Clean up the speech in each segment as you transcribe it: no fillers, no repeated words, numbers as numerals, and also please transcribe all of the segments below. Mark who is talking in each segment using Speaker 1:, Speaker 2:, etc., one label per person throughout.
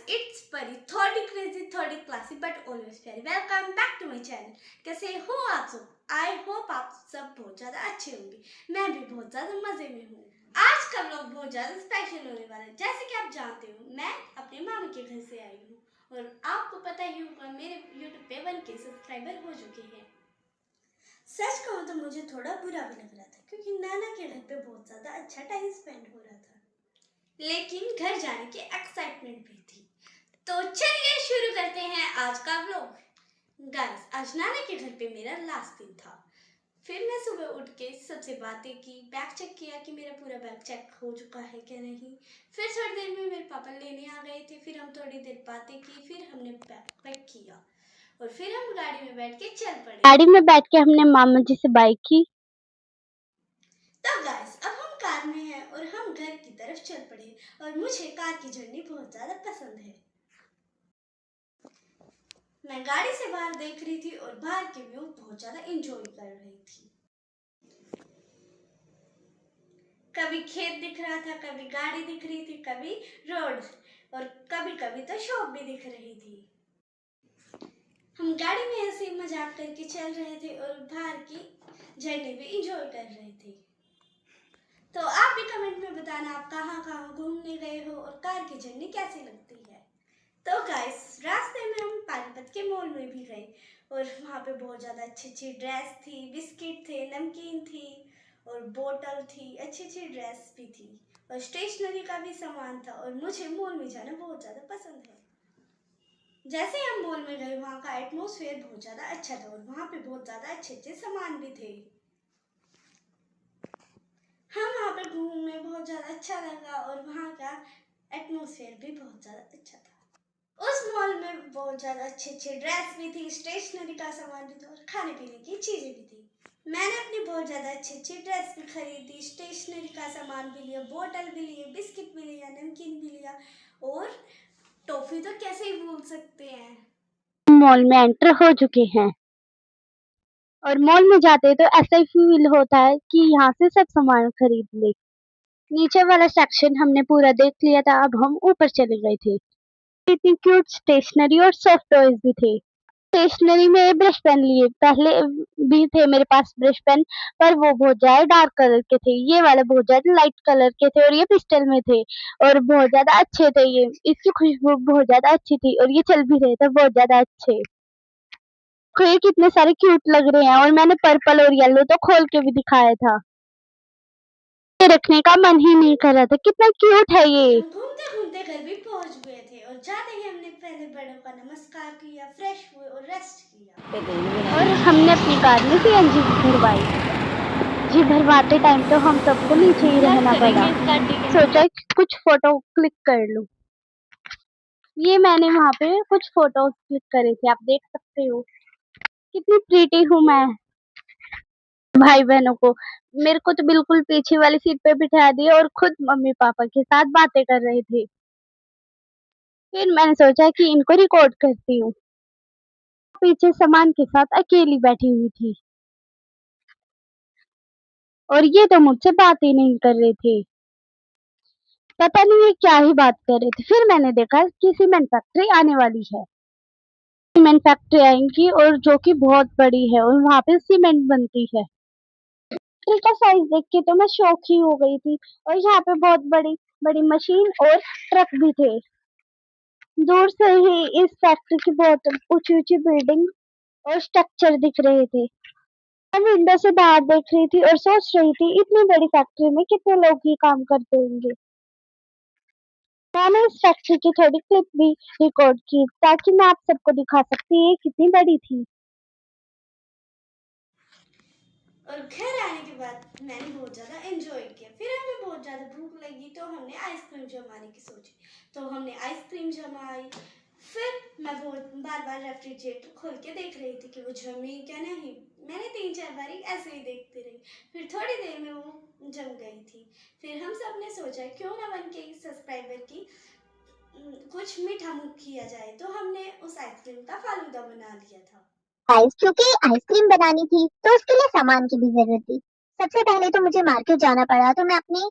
Speaker 1: it's Pari, थोड़ी crazy, थोड़ी classy, but always very welcome back to my channel. कैसे हो आप सब? I hope आप सब बहुत ज़्यादा अच्छे होंगे। मैं भी बहुत ज़्यादा मज़े में हूँ। आज का व्लॉग बहुत ज़्यादा स्पेशल होने वाला है। जैसे कि आप जानते हो, मैं अपने मामा के घर से आई हूँ और आपको पता ही होगा मेरे YouTube पे 1K सब्सक्राइबर हो चुके हैं। सच कहूँ तो मुझे थोड़ा बुरा भी लग रहा था क्योंकि नाना के घर पे बहुत ज़्यादा अच्छा टाइम स्पेंड हो रहा था, लेकिन घर जाने की एक्साइटमेंट भी थी। तो चलिए शुरू करते हैं आज का व्लॉग। गाइस, आज नाना के घर पे मेरा लास्ट दिन था। फिर मैं सुबह उठ के सबसे बातें की, बैग चेक किया कि मेरा पूरा बैग चेक हो चुका है क्या नहीं। फिर थोड़ी देर में मेरे पापा लेने आ गए थे। फिर हम थोड़ी देर बातें की, फिर हमने बैग पैक किया और फिर हम गाड़ी में बैठ के चल पड़े।
Speaker 2: गाड़ी में बैठ के हमने मामा जी से बाइक की।
Speaker 1: तो गाइस, अब हम कार में हैं और हम घर की तरफ चल पड़े और मुझे कार की जर्नी बहुत ज़्यादा पसंद है। मैं गाड़ी से बाहर देख रही थी और बाहर के व्यू बहुत ज़्यादा एंजॉय कर रही थी। कभी खेत दिख रहा था, कभी गाड़ी दिख रही थी, कभी रोड और कभी कभी तो शॉप भी दिख रही थी। हम गाड़ी में ऐसे ही मजाक करके चल रहे थे और बाहर की जर्नी भी एंजॉय कर रहे थे। तो आप भी कमेंट में बताना आप कहाँ कहाँ घूमने गए हो और कार की जर्नी कैसी लगती है। तो गाइस, रास्ते में हम पानीपत के मॉल में भी गए और वहाँ पे बहुत ज़्यादा अच्छी अच्छी ड्रेस थी, बिस्किट थे, नमकीन थी और बोतल थी, अच्छी अच्छी ड्रेस भी थी और स्टेशनरी का भी सामान था और मुझे मॉल में जाना बहुत ज़्यादा पसंद है। जैसे हम मॉल में गए, वहाँ का एटमॉस्फेयर बहुत ज़्यादा अच्छा था और वहाँ पे बहुत ज़्यादा अच्छे अच्छे सामान भी थे। हम वहाँ पे घूमने बहुत ज़्यादा अच्छा लगा और वहाँ का एटमॉस्फेयर भी बहुत ज़्यादा अच्छा था। उस मॉल में बहुत ज़्यादा अच्छे अच्छे ड्रेस भी थी, स्टेशनरी का सामान भी था और खाने पीने की चीज़ें भी थी। मैंने अपनी बहुत ज़्यादा अच्छी अच्छी ड्रेस भी खरीदी, स्टेशनरी का सामान भी लिया, बोतल भी लिए, बिस्किट भी लिया, नमकीन भी लिया और टॉफ़ी तो कैसे ही भूल सकते हैं।
Speaker 2: मॉल में एंटर हो चुके हैं और मॉल में जाते तो ऐसा ही फील होता है कि यहाँ से सब सामान खरीद ले। नीचे वाला सेक्शन हमने पूरा देख लिया था, अब हम ऊपर चले गए थे। इतनी क्यूट स्टेशनरी और सॉफ्ट टॉयज भी थे। स्टेशनरी में ब्रश पेन लिए, पहले भी थे मेरे पास ब्रश पेन, पर वो बहुत ज्यादा डार्क कलर के थे। ये वाले बहुत ज्यादा लाइट कलर के थे और ये पिस्टल में थे और बहुत ज्यादा अच्छे थे। ये इसकी खुशबू बहुत ज्यादा अच्छी थी और ये चल भी रहे थे बहुत ज्यादा अच्छे। ये कितने सारे क्यूट लग रहे हैं और मैंने पर्पल और येलो तो खोल के भी दिखाया था। ये रखने का मन ही नहीं कर रहा था, कितना क्यूट है ये।
Speaker 1: हम घूमते घूमते घर भी पहुंच गए थे और जाते ही हमने पहले बड़ों का नमस्कार किया, फ्रेश हुए और रेस्ट किया
Speaker 2: और हमने अपनी कार में सीएनजी भरवाई। जी भरवाते टाइम तो हम सबको नीचे ही रहना पड़ा। सोचा कि कुछ फोटो क्लिक कर लूं। ये मैंने वहाँ पे कुछ फोटोज क्लिक करे थे, आप देख सकते हो कितनी प्रीटी हूँ मैं। भाई बहनों को, मेरे को तो बिल्कुल पीछे वाली सीट पे बिठा दिया और खुद मम्मी पापा के साथ बातें कर रहे थे। फिर मैंने सोचा कि इनको रिकॉर्ड करती हूँ। पीछे सामान के साथ अकेली बैठी हुई थी और ये तो मुझसे बात ही नहीं कर रहे थे। पता नहीं ये क्या ही बात कर रहे थे। फिर मैंने देखा कि सीमेंट फैक्ट्री आने वाली है। सीमेंट फैक्ट्री आएंगी और जो कि बहुत बड़ी है और वहाँ पे सीमेंट बनती है। फैक्ट्री का साइज देख के तो मैं शॉक ही हो गई थी और यहाँ पे बहुत बड़ी बड़ी मशीन और ट्रक भी थे। दूर से ही इस फैक्ट्री की बहुत ऊंची ऊंची बिल्डिंग और स्ट्रक्चर दिख रहे थे। मैं विंडो से बाहर देख रही थी और सोच रही थी इतनी बड़ी फैक्ट्री में कितने लोग ही काम करते होंगे। मैंने इस फैक्ट्री की थोड़ी क्लिप भी रिकॉर्ड की ताकि मैं आप सबको दिखा सकती ये कितनी बड़ी थी।
Speaker 1: और घर आने के बाद मैंने बहुत ज़्यादा एंजॉय किया। फिर हमें बहुत ज़्यादा भूख लगी तो हमने आइसक्रीम जमाने की सोची, तो हमने आइसक्रीम जमाई। फिर मैं बहुत बार बार रेफ्रिजरेटर खोल के देख रही थी कि वो जमी क्या नहीं। मैंने 3-4 बारी ऐसे ही देखती रही। फिर थोड़ी देर में वो जम गई थी। फिर हम सब ने सोचा क्यों ना 1K सब्सक्राइबर की कुछ मीठा मुख किया जाए, तो हमने उस आइसक्रीम का फालूदा बना लिया था।
Speaker 3: क्योंकि आइसक्रीम बनानी थी तो उसके लिए सामान की भी जरूरत थी। सबसे पहले तो मुझे मार्केट जाना पड़ा, तो मैं अपने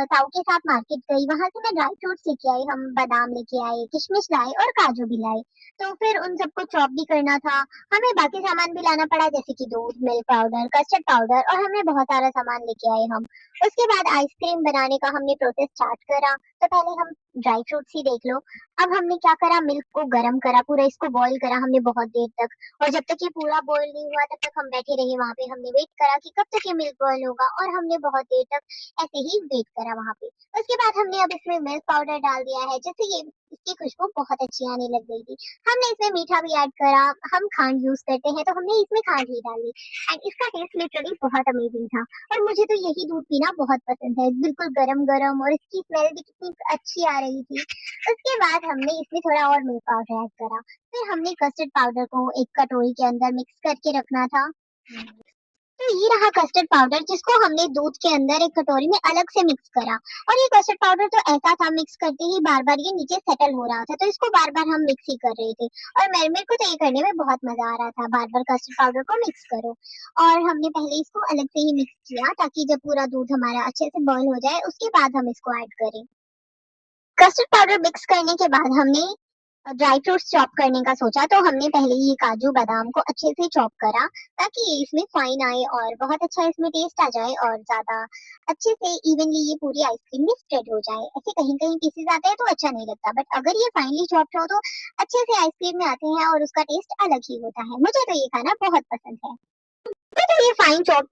Speaker 3: ताऊ के साथ मार्केट गई। वहां से मैं ड्राई फ्रूट्स लेके आई, हम बादाम लेके आए, किशमिश लाए और काजू भी लाए। तो फिर उन सबको चॉप भी करना था। हमें बाकी सामान भी लाना पड़ा, जैसे कि दूध, मिल्क पाउडर, कस्टर्ड पाउडर, और हमने बहुत सारा सामान लेके आए हम। उसके बाद आइसक्रीम बनाने का हमने प्रोसेस स्टार्ट करा। तो पहले हम ड्राई फ्रूट्स ही देख लो। अब हमने क्या करा, मिल्क को गर्म करा, पूरा इसको बॉईल करा हमने बहुत देर तक। और जब तक ये पूरा बॉईल नहीं हुआ तब तक हम बैठे रहे वहां पे। हमने वेट करा कि कब तक ये मिल्क बॉईल होगा, और हमने बहुत देर तक ऐसे ही वेट करा वहां पे। उसके बाद हमने अब इसमें मिल्क पाउडर डाल दिया है, जैसे ये इसकी खुशबू बहुत अच्छी आने लग गई थी। हमने इसमें मीठा भी ऐड करा। हम खांड यूज करते हैं तो हमने इसमें खांड ही डाली। एंड इसका टेस्ट लिटरली बहुत अमेजिंग था। और मुझे तो यही दूध पीना बहुत पसंद है, बिल्कुल गरम गरम, और इसकी स्मेल भी कितनी अच्छी आ रही थी। उसके बाद हमने इसमें थोड़ा और मिल्क पाउडर ऐड करा। फिर हमने कस्टर्ड पाउडर को एक कटोरी के अंदर मिक्स करके रखना था। तो ये रहा कस्टर्ड पाउडर, जिसको हमने दूध के अंदर एक कटोरी में अलग से मिक्स करा। और ये कस्टर्ड पाउडर तो ऐसा था, मिक्स करते ही बार बार ये नीचे सेटल हो रहा था, तो इसको बार बार हम मिक्स ही कर रहे थे। और मेरे को तो ये करने में बहुत मजा आ रहा था, बार बार कस्टर्ड पाउडर को मिक्स करो। और हमने पहले इसको अलग से ही मिक्स किया, ताकि जब पूरा दूध हमारा अच्छे से बॉईल हो जाए उसके बाद हम इसको ऐड करें। कस्टर्ड पाउडर मिक्स करने के बाद हमने ड्राई फ्रूट्स चॉप करने का सोचा। तो हमने पहले ये काजू बादाम को अच्छे से चॉप करा, ताकि ये इसमें फाइन आए और बहुत अच्छा इसमें टेस्ट आ जाए, और ज्यादा अच्छे से इवनली ये पूरी आइसक्रीम में स्प्रेड हो जाए। ऐसे कहीं कहीं पीसेस आते हैं तो अच्छा नहीं लगता, बट अगर ये फाइनली चॉप्ड हो तो अच्छे से आइसक्रीम में आते हैं और उसका टेस्ट अलग ही होता है। मुझे तो ये खाना बहुत पसंद है। मुझे तो ये फाइन चॉप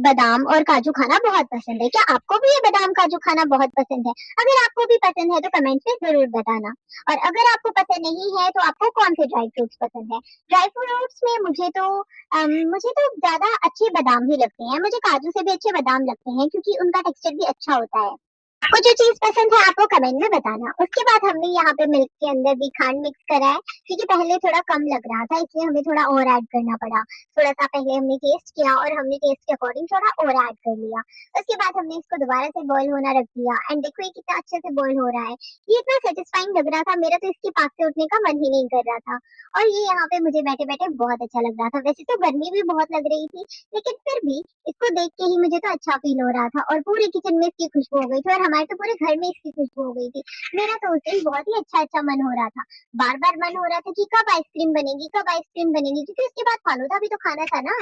Speaker 3: बादाम और काजू खाना बहुत पसंद है। क्या आपको भी ये बादाम काजू खाना बहुत पसंद है? अगर आपको भी पसंद है तो कमेंट में जरूर बताना। और अगर आपको पसंद नहीं है तो आपको कौन से ड्राई फ्रूट्स पसंद है? ड्राई फ्रूट्स में मुझे तो ज्यादा अच्छे बादाम ही लगते हैं। मुझे काजू से भी अच्छे बादाम लगते हैं, क्योंकि उनका टेक्सचर भी अच्छा होता है। आपको जो चीज पसंद है आप वो कमेंट में बताना। उसके बाद हमने यहाँ पे मिल्क के अंदर भी खांड मिक्स करा है, क्योंकि पहले थोड़ा कम लग रहा था, इसलिए हमें थोड़ा और ऐड करना पड़ा। थोड़ा सा पहले हमने टेस्ट किया और हमने टेस्ट के अकॉर्डिंग थोड़ा और ऐड कर लिया। उसके बाद हमने इसको दोबारा से बॉईल होना रख दिया। एंड देखो ये कितना अच्छे से बॉईल हो रहा है। ये इतना सेटिस्फाइंग लग रहा था, मेरा तो इसके पास से उठने का मन ही नहीं कर रहा था। और ये यहाँ पे मुझे बैठे बैठे बहुत अच्छा लग रहा था। वैसे तो गर्मी भी बहुत लग रही थी, लेकिन फिर भी इसको देख के ही मुझे तो अच्छा फील हो रहा था। और पूरे किचन में इसकी खुशबू हो गई थी, और हमारे तो पूरे घर में इसकी खुशबू हो गई थी। मेरा तो उस दिन बहुत ही अच्छा अच्छा मन हो रहा था। बार बार मन हो रहा था कि कब आइसक्रीम बनेगी, कब आइसक्रीम बनेगी, क्योंकि उसके बाद फालूदा भी तो खाना था ना।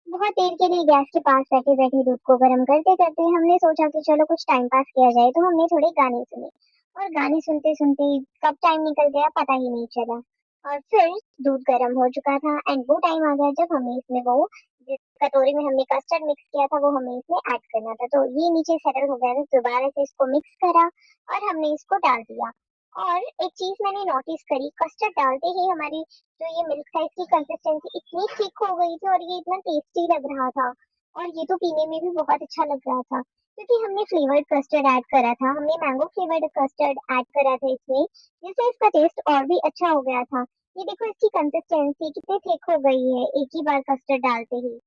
Speaker 3: बहुत देर के लिए गैस के पास बैठे बैठे दूध को गर्म करते करते हमने सोचा कि चलो कुछ टाइम पास किया जाए। तो हमने थोड़े गाने सुने, और गाने सुनते सुनते कब टाइम निकल गया पता ही नहीं चला। और फिर दूध गर्म हो चुका था, एंड वो टाइम आ गया जब हमें इसमें वो जिस कटोरी में हमने कस्टर्ड मिक्स किया था वो हमें इसमें ऐड करना था। तो ये नीचे सेटल हो गया था, दोबारा से इसको मिक्स करा और हमने इसको डाल दिया। और एक चीज मैंने नोटिस करी, कस्टर्ड डालते ही हमारी जो ये मिल्क था इसकी कंसिस्टेंसी इतनी थिक हो गई थी, और ये इतना टेस्टी लग रहा था। और ये तो पीने में भी बहुत अच्छा लग रहा था, क्योंकि हमने फ्लेवर्ड कस्टर्ड ऐड करा था। हमने मैंगो फ्लेवर्ड कस्टर्ड ऐड करा था इसमें, जिससे इसका टेस्ट और भी अच्छा हो गया था। ये देखो इसकी कंसिस्टेंसी कितनी थिक हो गई है एक ही बार कस्टर्ड डालते ही।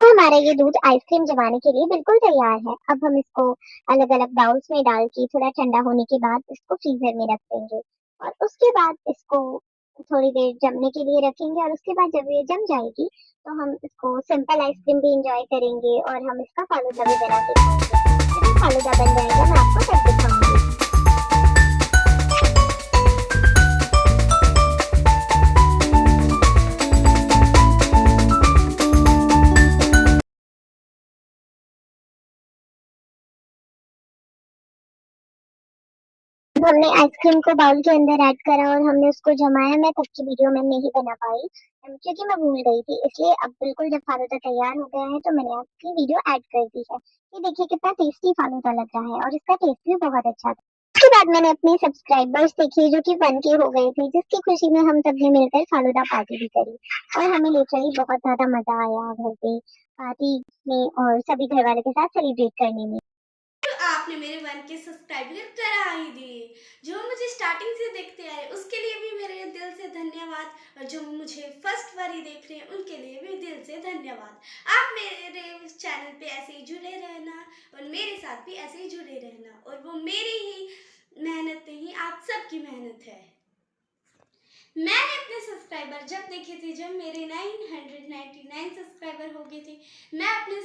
Speaker 3: तो हमारा ये दूध आइसक्रीम जमाने के लिए बिल्कुल तैयार है। अब हम इसको अलग अलग बाउल्स में डाल के थोड़ा ठंडा होने के बाद इसको फ्रीजर में रख देंगे। और उसके बाद इसको थोड़ी देर जमने के लिए रखेंगे, और उसके बाद जब ये जम जाएगी तो हम इसको सिंपल आइसक्रीम भी इंजॉय करेंगे, और हम इसका फालूदा भी बना के खाएंगे। जब ये फालूदा बन जाएगा मैं आपको तब दिखाऊंगी। हमने आइसक्रीम को बाउल के अंदर ऐड करा और हमने उसको जमाया। मैं तब की वीडियो में नहीं बना पाई, क्योंकि मैं भूल गई थी। इसलिए अब बिल्कुल जब फालूदा तैयार हो गया है तो मैंने आपकी वीडियो ऐड कर दी है। ये देखिए कितना टेस्टी फालूदा लग रहा है, और इसका टेस्ट भी बहुत अच्छा था। उसके बाद मैंने अपने सब्सक्राइबर्स देखे जो कि 1K हो गए थे, जिसकी खुशी में हम सबने मिलकर फालूदा पार्टी भी करी। और हमें लिटरली बहुत ज्यादा मजा आया घर पे पार्टी में और सभी घर वालों के साथ सेलिब्रेट करने में।
Speaker 1: तो आपने मेरे 1K सब्सक्राइबर करा ही दिए। जो मुझे स्टार्टिंग से देखते आए उसके लिए भी मेरे दिल से धन्यवाद, और जो मुझे फर्स्ट बारी देख रहे हैं उनके लिए भी दिल से धन्यवाद। आप मेरे चैनल पे ऐसे ही जुड़े रहना, और मेरे साथ भी ऐसे ही जुड़े रहना, और वो मेरी ही मेहनत नहीं आप सबकी मेहनत है। मैंने अपने सब्सक्राइबर जब देखे थे, जब मेरे 999 सब्सक्राइबर हो गए थे, मैं अपने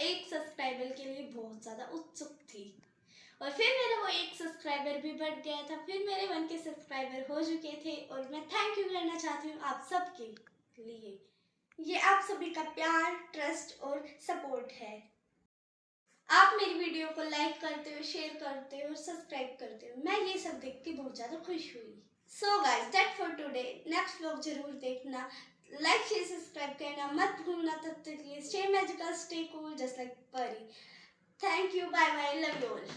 Speaker 1: एक सब्सक्राइबर के लिए बहुत ज़्यादा उत्सुक थी। और फिर मेरा वो एक सब्सक्राइबर भी बढ़ गया था, फिर मेरे 1 के सब्सक्राइबर हो चुके थे। और मैं थैंक यू करना चाहती हूँ आप सबके लिए। ये आप सभी का प्यार, ट्रस्ट और सपोर्ट है। आप मेरी वीडियो को लाइक करते हो, शेयर करते हो और सब्सक्राइब करते हो। मैं ये सब देख के बहुत ज़्यादा खुश हुई। So guys, that for today. Next vlog जरूर देखना, लाइक शेयर सब्सक्राइब करना मत भूलना। तब तक के लिए stay magical, stay cool, just like Pari. Thank you, bye bye, love you all.